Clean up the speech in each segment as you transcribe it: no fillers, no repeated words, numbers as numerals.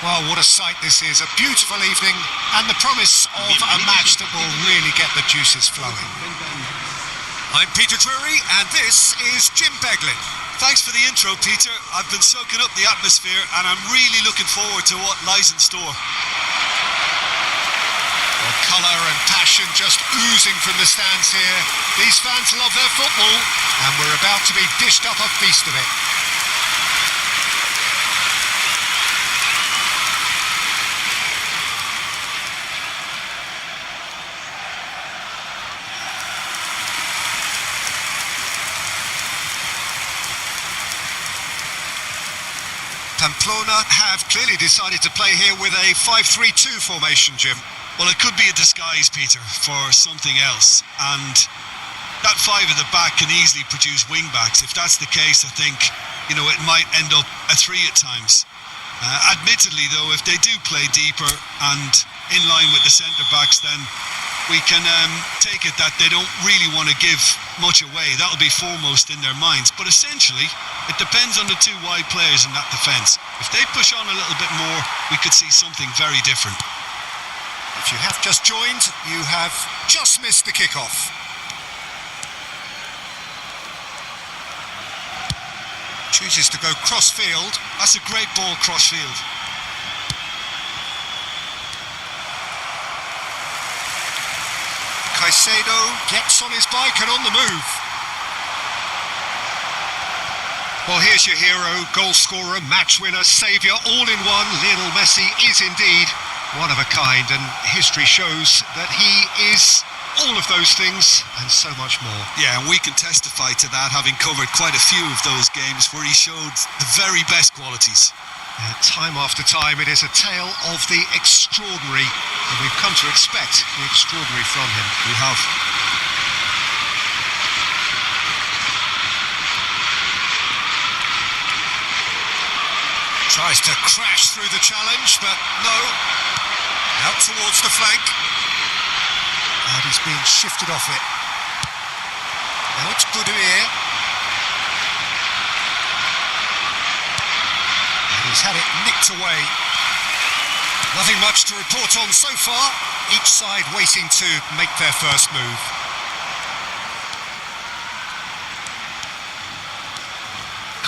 Well, what a sight this is. A beautiful evening and the promise of a match that will really get the juices flowing. I'm Peter Drury and this is Jim Beglin. Thanks for the intro, Peter. I've been soaking up the atmosphere and I'm really looking forward to what lies in store. Well, colour and passion just oozing from the stands here. These fans love their football and we're about to be dished up a feast of it. Pamplona have clearly decided to play here with a 5-3-2 formation, Jim. Well, it could be a disguise, Peter, for something else. And that five at the back can easily produce wing-backs. If that's the case, I think, it might end up a three at times. Admittedly, though, if they do play deeper and in line with the centre-backs, then we can take it that they don't really want to give much away. That'll be foremost in their minds. But essentially, it depends on the two wide players in that defence. If they push on a little bit more, we could see something very different. If you have just joined, you have just missed the kick-off. Chooses to go cross-field. That's a great ball cross-field. Caicedo gets on his bike and on the move. Well, here's your hero, goal scorer, match winner, saviour, all in one. Lionel Messi is indeed one of a kind, and history shows that he is all of those things and so much more. Yeah, and we can testify to that, having covered quite a few of those games where he showed the very best qualities. Time after time, it is a tale of the extraordinary, and we've come to expect the extraordinary from him. We have. Tries to crash through the challenge, but no. Out towards the flank. And he's being shifted off it. Now it's Boudier. And he's had it nicked away. Nothing much to report on so far. Each side waiting to make their first move.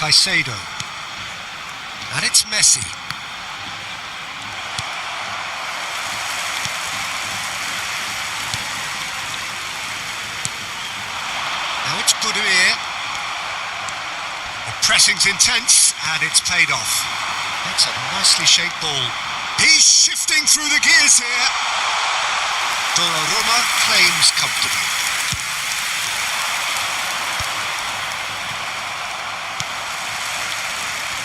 Caicedo. And it's Messi. Now it's Boudier. The pressing's intense and it's paid off. That's a nicely shaped ball. He's shifting through the gears here. Donnarumma claims comfortably.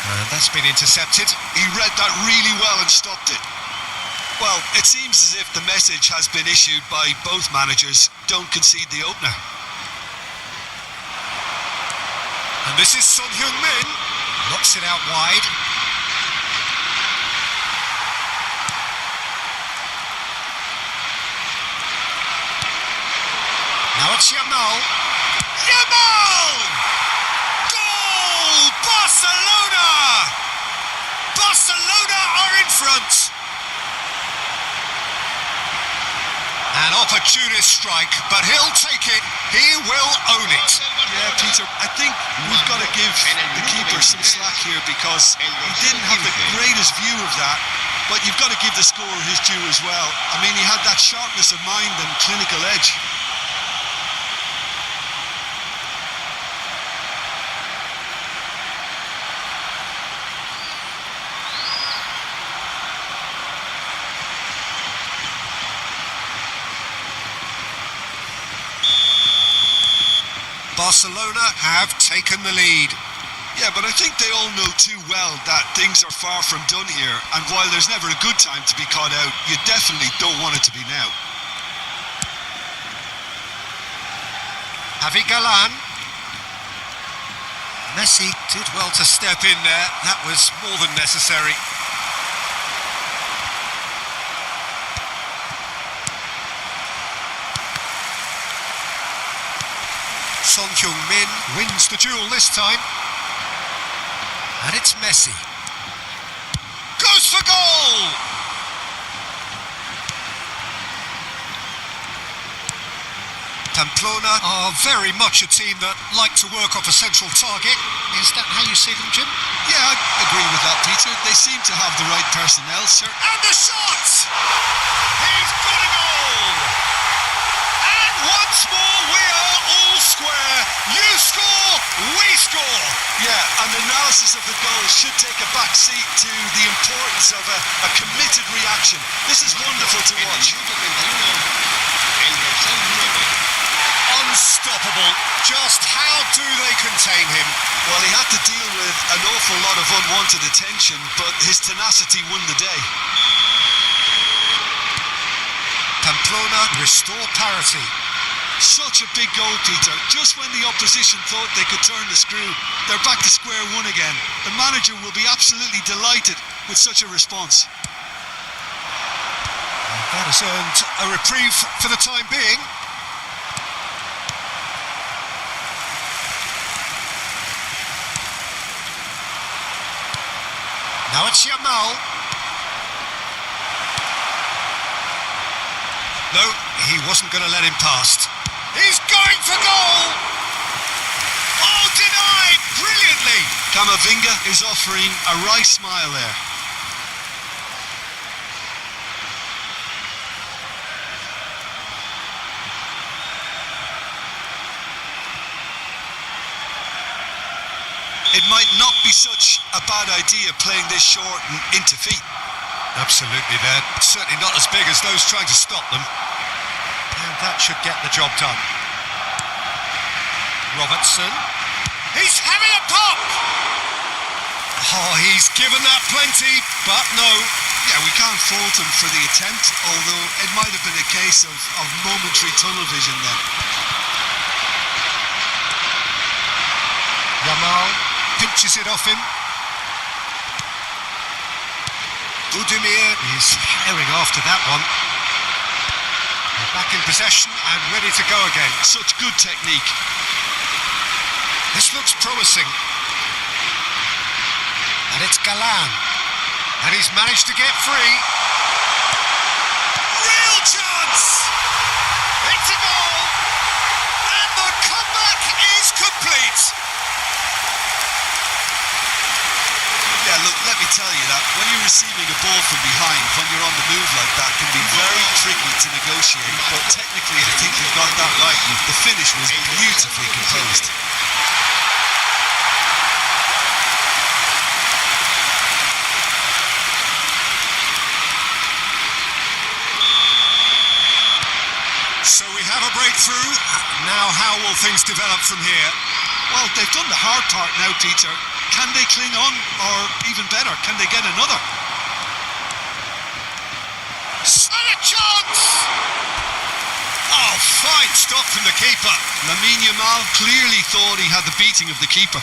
And that's been intercepted. He read that really well and stopped it. Well, it seems as if the message has been issued by both managers: don't concede the opener. And this is Son Heung-min. Knocks it out wide. Now it's Yamal. Yamal! Goal! Barcelona! Barcelona are in front. An opportunist strike, but he'll take it. He will own it. Yeah, Peter, I think we've got to give the keeper some slack here because he didn't have the greatest view of that, but you've got to give the scorer his due as well. I mean, he had that sharpness of mind and clinical edge. Barcelona have taken the lead. Yeah, but I think they all know too well that things are far from done here, and while there's never a good time to be caught out, you definitely don't want it to be now. Javi Galán. Messi did well to step in there. That was more than necessary. Son Heung-min wins the duel this time. And it's Messi. Goes for goal! goal. Pamplona are very much a team that like to work off a central target. Is that how you see them, Jim? Yeah, I agree with that, Peter. They seem to have the right personnel, sir. And the shot! He's got a goal! And once more we are all square. You score, we score. Yeah, and analysis of the goal should take a back seat to the importance of a committed reaction. This is wonderful to watch. Unstoppable. Just how do they contain him? Well, he had to deal with an awful lot of unwanted attention, but his tenacity won the day. Pamplona restore parity. Such a big goal, Peter. Just when the opposition thought they could turn the screw, they're back to square one again. The manager will be absolutely delighted with such a response. That has earned a reprieve for the time being. Now it's Yamal. No, he wasn't going to let him past. He's going for goal! Oh, denied! Brilliantly! Camavinga is offering a wry smile there. It might not be such a bad idea playing this short and into feet. Absolutely, they're certainly not as big as those trying to stop them. And that should get the job done. Robertson. He's having a pop! Oh, he's given that plenty, but no. Yeah, we can't fault him for the attempt, although it might have been a case of momentary tunnel vision then. Yamal pinches it off him. Budimir is herring after that one. They're back in possession and ready to go again. Such good technique. This looks promising. And it's Galan. And he's managed to get free. Real chance! It's a goal! And the comeback is complete! Yeah, look, let me tell you that when you're receiving a ball from behind, when you're on the move like that, can be very tricky to negotiate. But technically, I think you've got that right. The finish was beautifully composed. So we have a breakthrough. Now how will things develop from here? Well, they've done the hard part now, Peter. Can they cling on, or even better, can they get another? And a chance! Oh, fine stop from the keeper. Lamine Yamal clearly thought he had the beating of the keeper.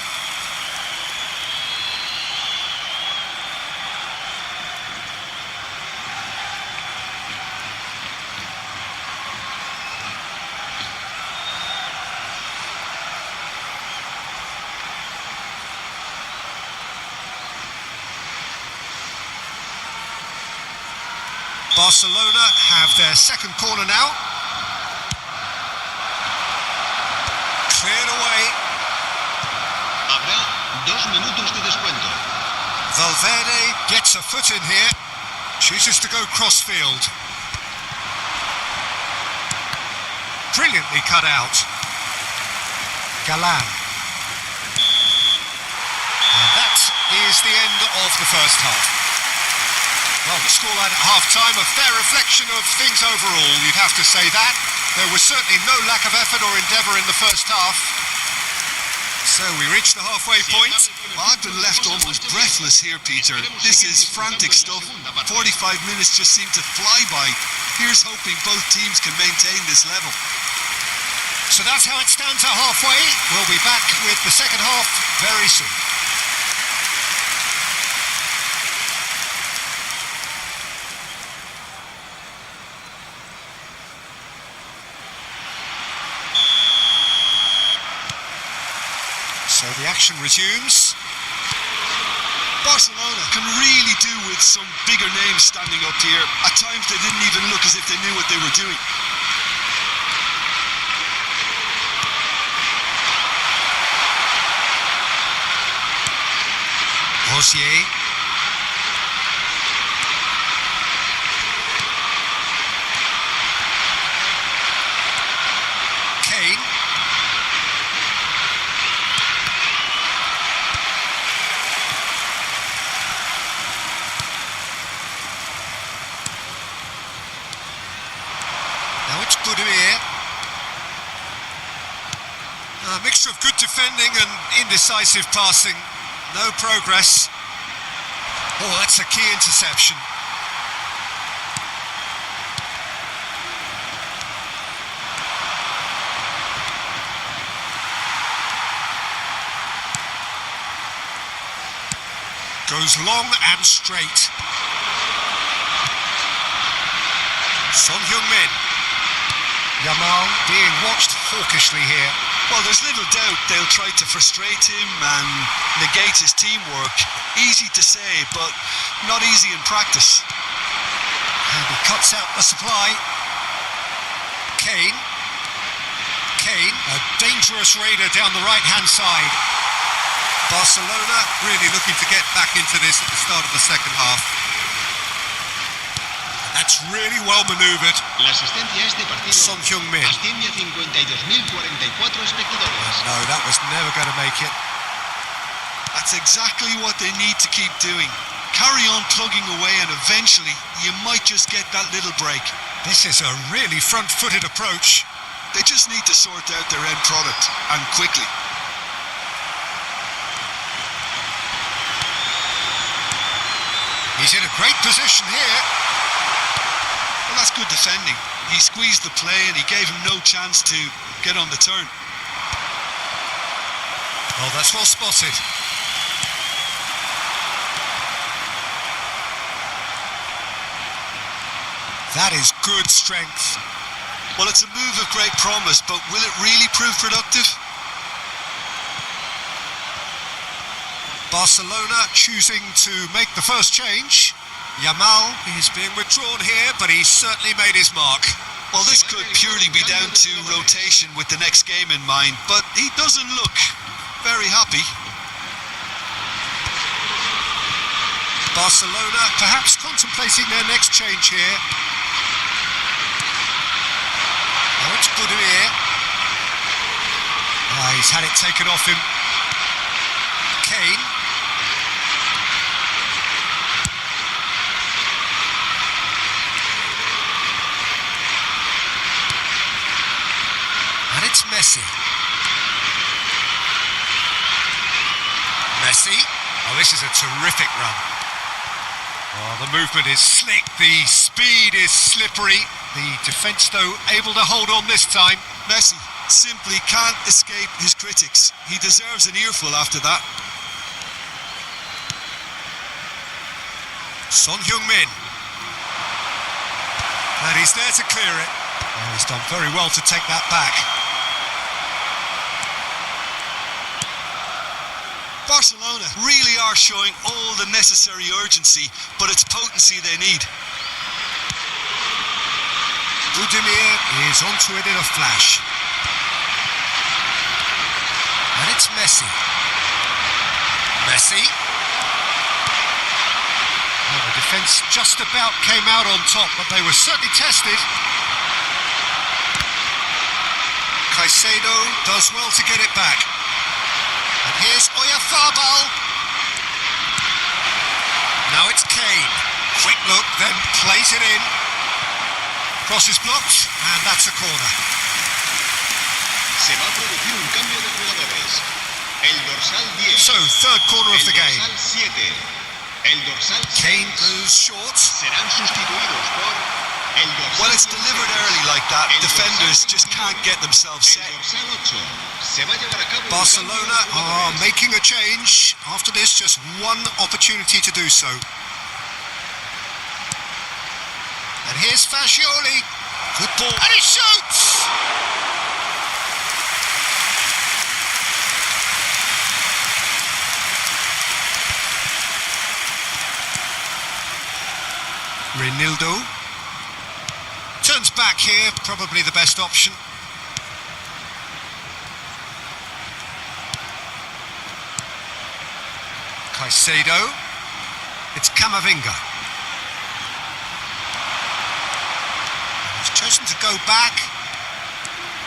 Barcelona have their second corner now. Cleared away. Habrá 2 minutos de descuento. Valverde gets a foot in here. Chooses to go crossfield. Brilliantly cut out. Galan. And that is the end of the first half. Well, the scoreline at half-time, a fair reflection of things overall, you'd have to say that. There was certainly no lack of effort or endeavour in the first half. So we reached the halfway point. Well, I've been left almost breathless here, Peter. This is frantic stuff. 45 minutes just seem to fly by. Here's hoping both teams can maintain this level. So that's how it stands at halfway. We'll be back with the second half very soon. So the action resumes. Barcelona can really do with some bigger names standing up here. At times they didn't even look as if they knew what they were doing. Rosier. Kane. Now it's Budimir. A mixture of good defending and indecisive passing. No progress. Oh, that's a key interception. Goes long and straight. Son Heung-min. Yamal being watched hawkishly here. Well, there's little doubt they'll try to frustrate him and negate his teamwork. Easy to say, but not easy in practice. And he cuts out the supply. Kane. Kane, a dangerous raider down the right-hand side. Barcelona really looking to get back into this at the start of the second half. That's really well manoeuvred. La asistencia a este partido Son Heung-min. asciende a 52.044 espectadores. No, that was never going to make it. That's exactly what they need to keep doing. Carry on plugging away and eventually you might just get that little break. This is a really front-footed approach. They just need to sort out their end product, and quickly. He's in a great position here. Well, that's good defending. He squeezed the play and he gave him no chance to get on the turn. Oh, that's well spotted. That is good strength. Well, it's a move of great promise, but will it really prove productive? Barcelona choosing to make the first change. Yamal is being withdrawn here, but he's certainly made his mark. Well, this could purely be down to rotation with the next game in mind, but he doesn't look very happy. Barcelona perhaps contemplating their next change here. Now it's Budimir. He's had it taken off him. Kane. And it's Messi. Messi. Oh, this is a terrific run. Oh, the movement is slick, the speed is slippery. The defence, though, able to hold on this time. Messi simply can't escape his critics. He deserves an earful after that. Son Heung-min. And he's there to clear it. Oh, he's done very well to take that back. Barcelona really are showing all the necessary urgency, but it's potency they need. Budimir is onto it in a flash. And it's Messi. Messi. Well, the defence just about came out on top, but they were certainly tested. Caicedo does well to get it back. And here's Oyarzabal. Now it's Kane. Quick look, then plays it in. Cross is blocked, and that's a corner. Se va a producir un cambio de jugadores. El dorsal 10. So, third corner of the El game. dorsal 7. El dorsal 6. Kane goes short. Serán sustituidos por el dorsal. When it's delivered early like that, El defenders dorsal just can't get themselves El set. dorsal 8. Se va a llevar a cabo un Barcelona cambio de are jugadores. making a change. After this, just one opportunity to do so. And here's Fascioli. Good ball. And he shoots! Reinildo. Turns back here, probably the best option. Caicedo. It's Camavinga. He's chosen to go back.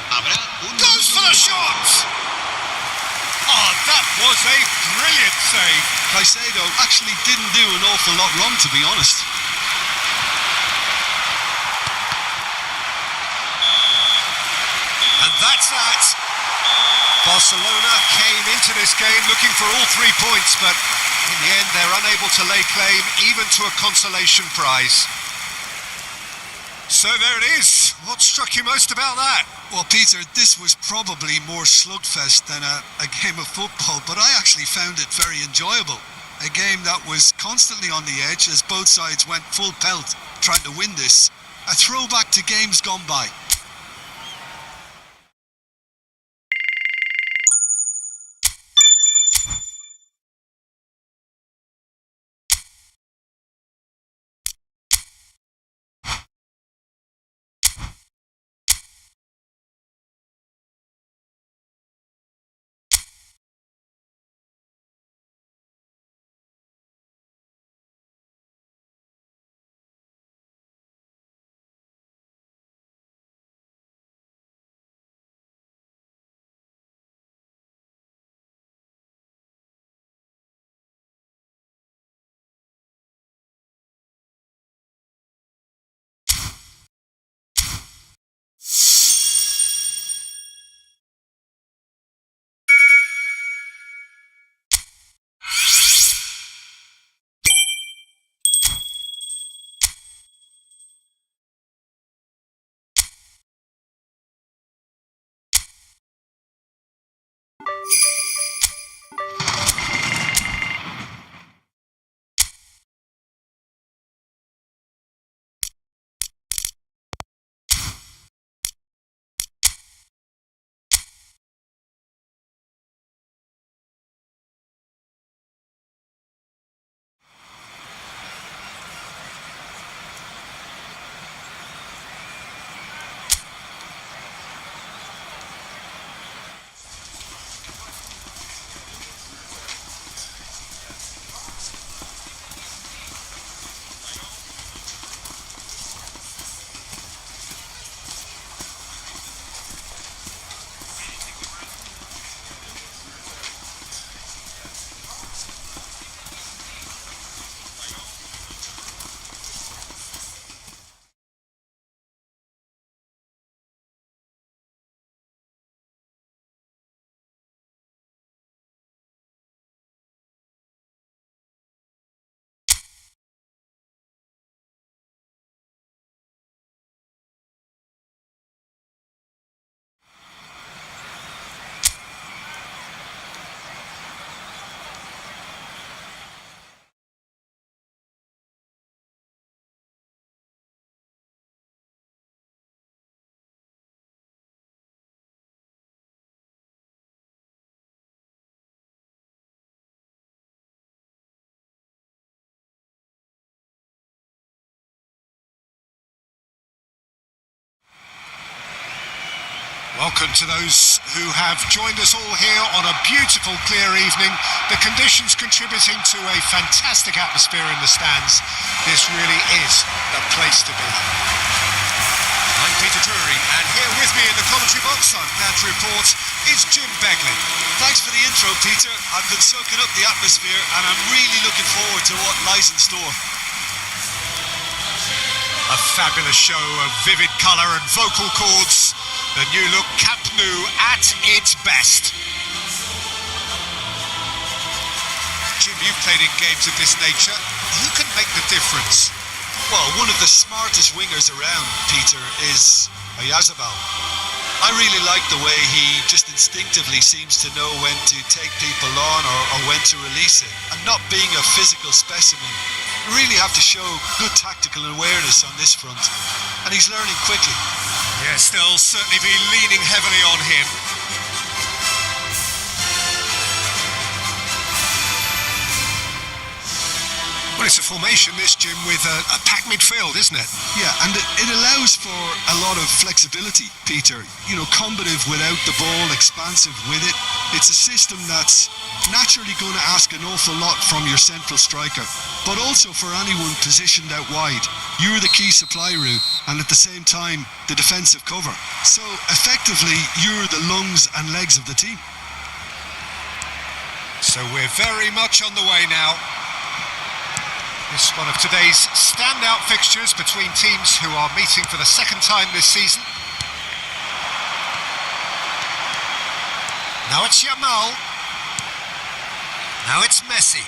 Habrá un Goes for the shot! Oh, that was a brilliant save. Caicedo actually didn't do an awful lot wrong, to be honest. And that's that. Barcelona came into this game looking for all 3 points, but in the end they're unable to lay claim even to a consolation prize. So there it is. What struck you most about that? Well, Peter, this was probably more slugfest than a game of football, but I actually found it very enjoyable. A game that was constantly on the edge as both sides went full pelt trying to win this. A throwback to games gone by. Welcome to those who have joined us all here on a beautiful, clear evening. The conditions contributing to a fantastic atmosphere in the stands. This really is the place to be. I'm Peter Drury, and here with me in the commentary box, I'm glad to report, is Jim Begley. Thanks for the intro, Peter. I've been soaking up the atmosphere and I'm really looking forward to what lies in store. A fabulous show of vivid colour and vocal cords. The new look Camp Nou at its best. Jim, you've played in games of this nature. Who can make the difference? Well, one of the smartest wingers around, Peter, is Oyarzabal. I really like the way he just instinctively seems to know when to take people on or when to release it. And not being a physical specimen, you really have to show good tactical awareness on this front. And he's learning quickly. Yes, they'll certainly be leaning heavily on him. Well, it's a formation, this, Jim, with a packed midfield, isn't it? Yeah, and it allows for a lot of flexibility, Peter. You know, combative without the ball, expansive with it. It's a system that's naturally going to ask an awful lot from your central striker, but also for anyone positioned out wide. You're the key supply route, and at the same time, the defensive cover. So, effectively, you're the lungs and legs of the team. So we're very much on the way now. This is one of today's standout fixtures between teams who are meeting for the second time this season. Now it's Yamal. Now it's Messi.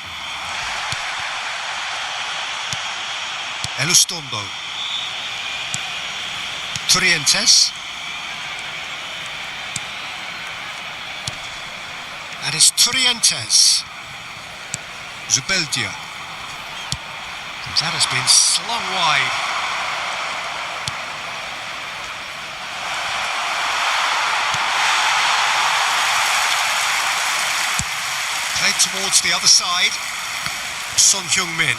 Elustondo. Trientes. And it's Trientes. Zubeldia. That has been slung wide. Played towards the other side. Son Heung-min.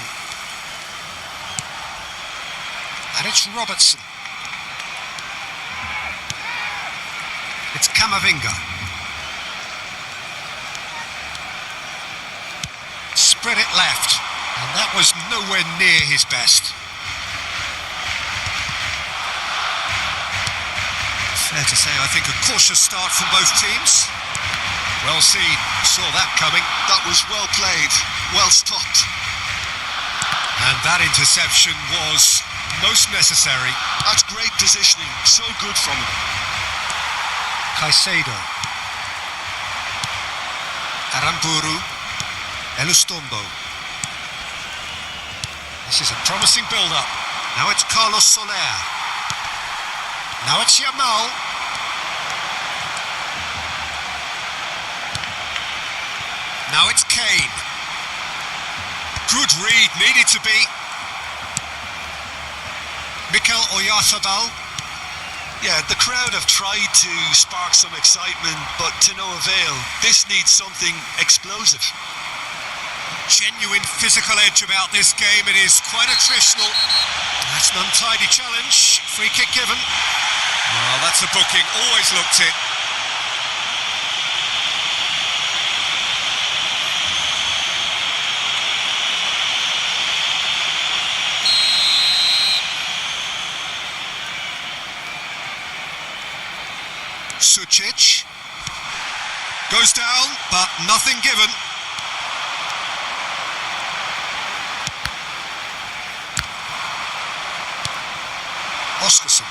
And it's Robertson. It's Camavinga. Spread it left. And that was nowhere near his best. Fair to say, I think, a cautious start from both teams. Well seen, saw that coming. That was well played, well stopped. And that interception was most necessary. That's great positioning, so good from him. Caicedo. Aramburu. Elustondo. This is a promising build-up. Now it's Carlos Soler. Now it's Yamal. Now it's Kane. Good read, needed to be. Mikel Oyarzabal. Yeah, the crowd have tried to spark some excitement, but to no avail. This needs something explosive. Genuine physical edge about this game. It is quite attritional. That's an untidy challenge. Free kick given. Well, that's a booking. Always looked it. Sucic. Goes down, but nothing given. Oscarson.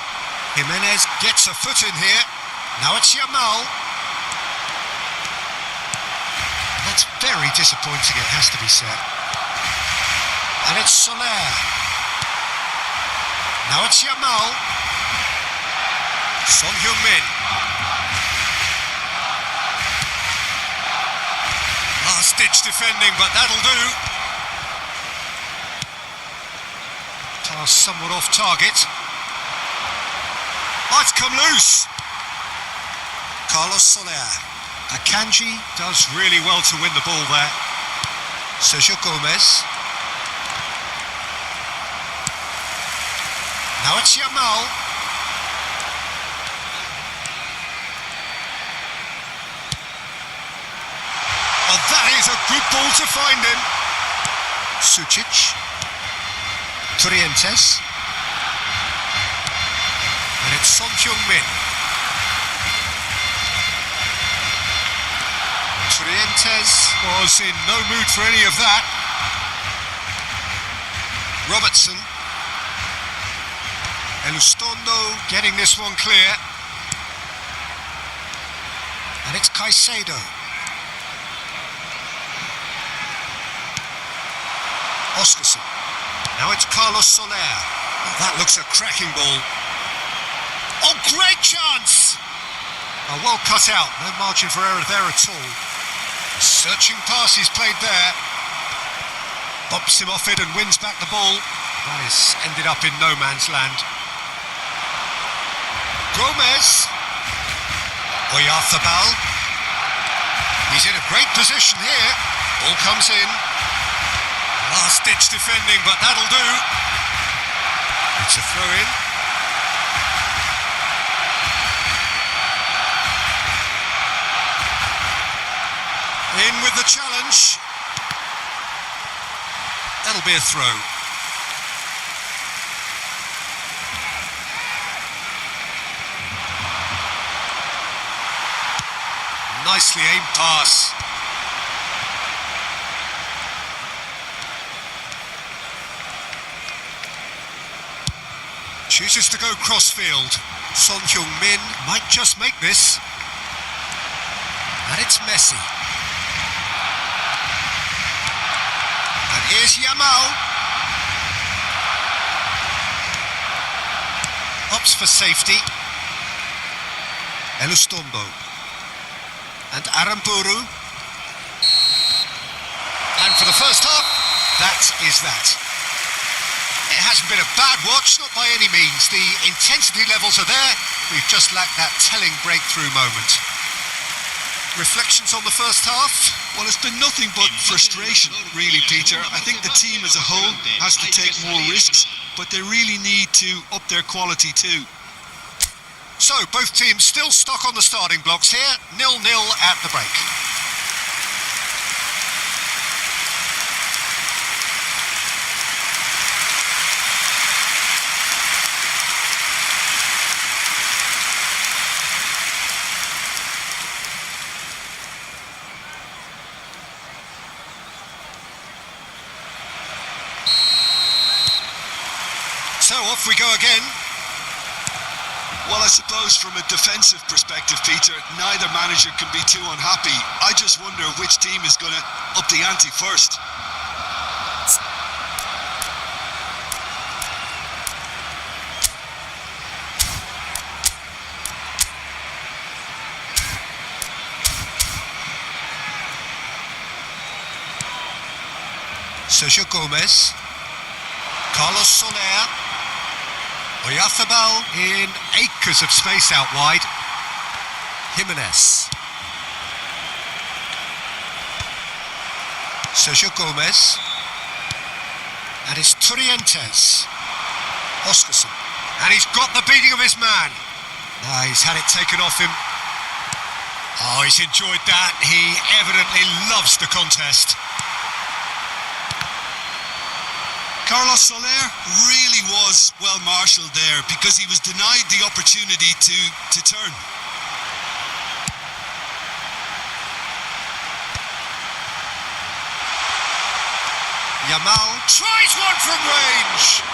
Jimenez gets a foot in here. Now it's Yamal. That's very disappointing, it has to be said. And it's Soler. Now it's Yamal. Son Heung-min. Last-ditch defending, but that'll do. Pass somewhat off target. Oh, it's come loose. Carlos Soler. Akanji does really well to win the ball there. Sergio Gomez. Now it's Yamal. Oh, that is a good ball to find him. Sucic. Trientes. And it's Son Heung-min. Trientes was in no mood for any of that. Robertson. Elustondo getting this one clear. And it's Caicedo. Oscarson. Now it's Carlos Soler. Oh, that looks a cracking ball. Oh, great chance! Oh, well cut out. No margin for error there at all. Searching pass he's played there. Bumps him off it and wins back the ball. That has ended up in no man's land. Gomez. Oyarzabal. He's in a great position here. Ball comes in. Last-ditch defending, but that'll do. It's a throw-in. In with the challenge. That'll be a throw. Nicely aimed pass. Chooses to go crossfield. Son Heung-min might just make this. And it's Messi. And here's Yamal. Opts for safety. Elustombo. And Aramburu. And for the first half, that is that. It hasn't been a bad watch, not by any means. The intensity levels are there. We've just lacked that telling breakthrough moment. Reflections on the first half? Well, it's been nothing but frustration, really, Peter. I think the team as a whole has to take more risks, but they really need to up their quality too. So, both teams still stuck on the starting blocks here. 0-0 at the break. So off we go again. Well, I suppose from a defensive perspective, Peter, neither manager can be too unhappy. I just wonder which team is going to up the ante first. Sergio Gomez. Carlos Soler. Oyarzabal in acres of space out wide. Jimenez. Sergio Gomez. And it's Trientes. Oscarson. And he's got the beating of his man. He's had it taken off him. Oh, he's enjoyed that. He evidently loves the contest. Carlos Soler really was well marshalled there because he was denied the opportunity to turn. Yamal tries one from range.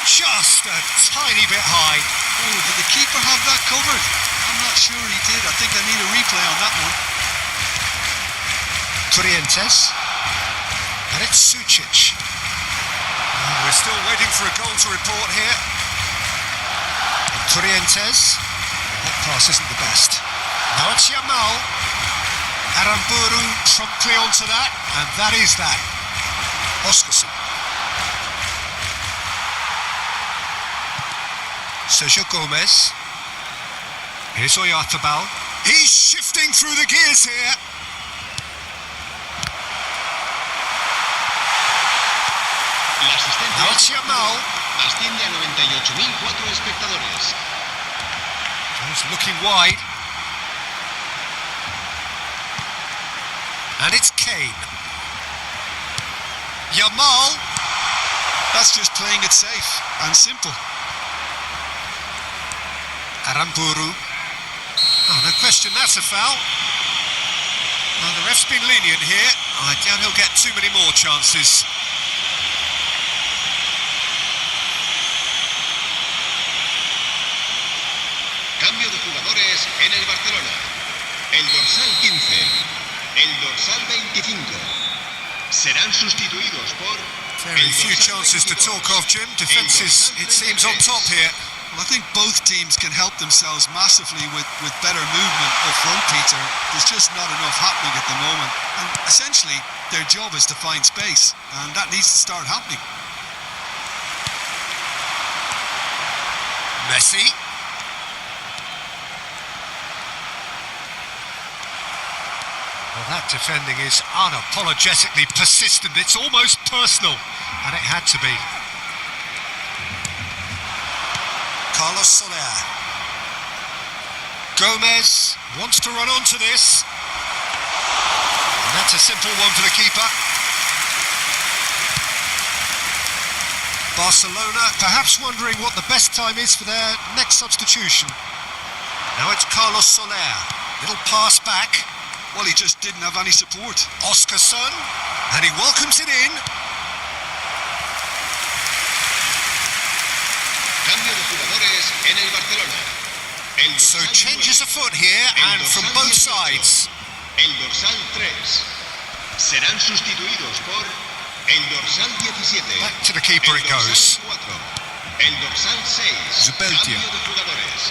Just a tiny bit high. Oh, did the keeper have that covered? I'm not sure he did. I think I need a replay on that one. Trientes. And it's Sucic. We're still waiting for a goal to report here. And Trientes. That pass isn't the best. Now it's Yamal. Aramburu promptly onto that. And that is that. Oscarson. Sergio Gomez. Here's Oyarzabal. He's shifting through the gears here. La asistencia Now it's Yamal. asciende a 98.004 espectadores. He's looking wide. And it's Kane. Yamal. That's just playing it safe and simple. Aramburu. Oh, no question, that's a foul. Well, the ref's been lenient here. I doubt he'll get too many more chances. Cambio de jugadores en el Barcelona. El dorsal 15, el dorsal 25. Serán sustituidos por... Very few chances to talk of, Jim. Defence is, it seems, on top here. Well, I think both teams can help themselves massively with better movement up front, Peter. There's just not enough happening at the moment. And essentially, their job is to find space, and that needs to start happening. Well, that defending is unapologetically persistent. It's almost personal, and it had to be. Carlos Soler. Gomez wants to run onto this. And that's a simple one for the keeper. Barcelona perhaps wondering what the best time is for their next substitution. Now it's Carlos Soler. Little pass back. Well, he just didn't have any support. Oscarson, and he welcomes it in. Cambio de jugadores en el Barcelona. El So dorsal changes 9, a foot here, el and from dorsal both 18, sides. El dorsal 3 serán sustituidos por el dorsal 17. Back to the keeper el it goes. dorsal 4. El dorsal 6. Zubeldia. Cambio de jugadores.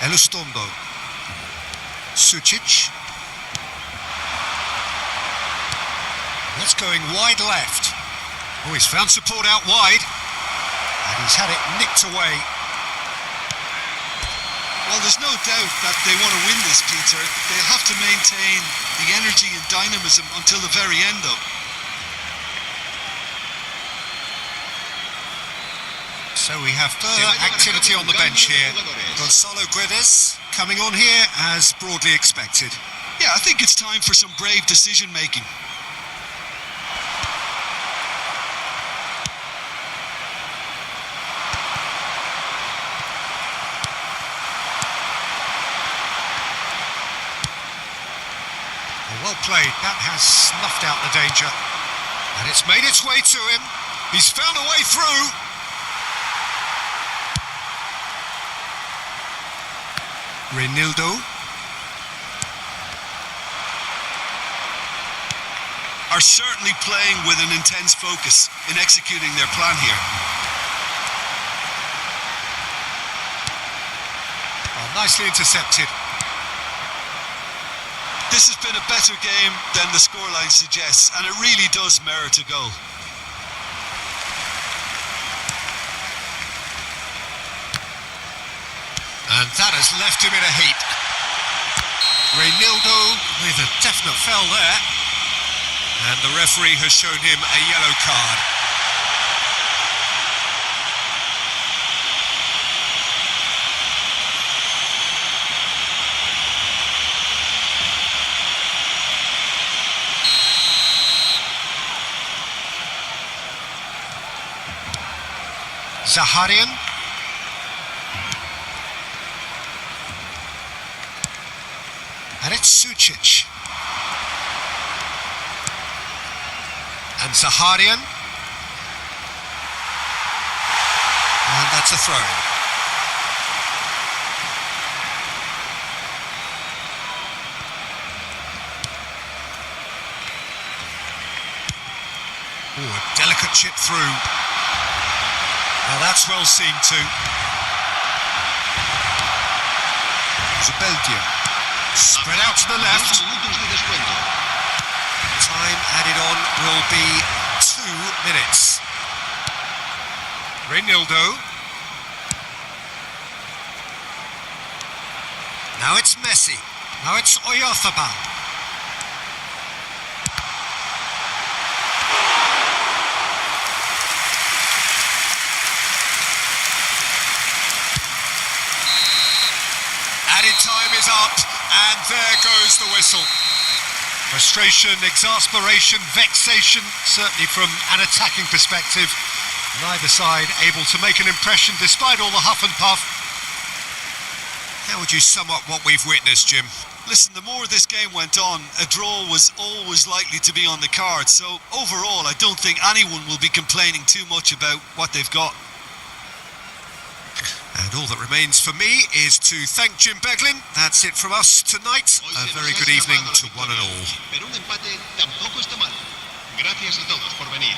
Elustondo. Sucic. That's going wide left. Oh, he's found support out wide. And he's had it nicked away. Well, there's no doubt that they want to win this, Peter. They'll have to maintain the energy and dynamism until the very end, though. So we have further activity on the bench here. Gonzalo Guedes coming on here as broadly expected. Yeah, I think it's time for some brave decision-making. Well played, that has snuffed out the danger. And it's made its way to him. He's found a way through. Reinildo. Are certainly playing with an intense focus in executing their plan here. Oh, nicely intercepted. This has been a better game than the scoreline suggests, and it really does merit a goal. And that has left him in a heap. Reinildo with a definite foul there. And the referee has shown him a yellow card. Zaharian. And it's Sucic. And Zaharian. And that's a throw. Oh, a delicate chip through. Now that's well seen too. Zubeldia. Spread out to the left. 2 minutos de descuento. Time added on will be 2 minutes. Reinildo. Now it's Messi. Now it's Oyarzabal. Added time is up, and there goes the whistle. Frustration, exasperation, vexation, certainly from an attacking perspective. Neither side able to make an impression despite all the huff and puff. How would you sum up what we've witnessed, Jim? Listen, the more this game went on, a draw was always likely to be on the card. So overall, I don't think anyone will be complaining too much about what they've got. And all that remains for me is to thank Jim Beglin. That's it from us tonight. A very good evening to one and all. Pero un empate tampoco está mal. Gracias a todos por venir.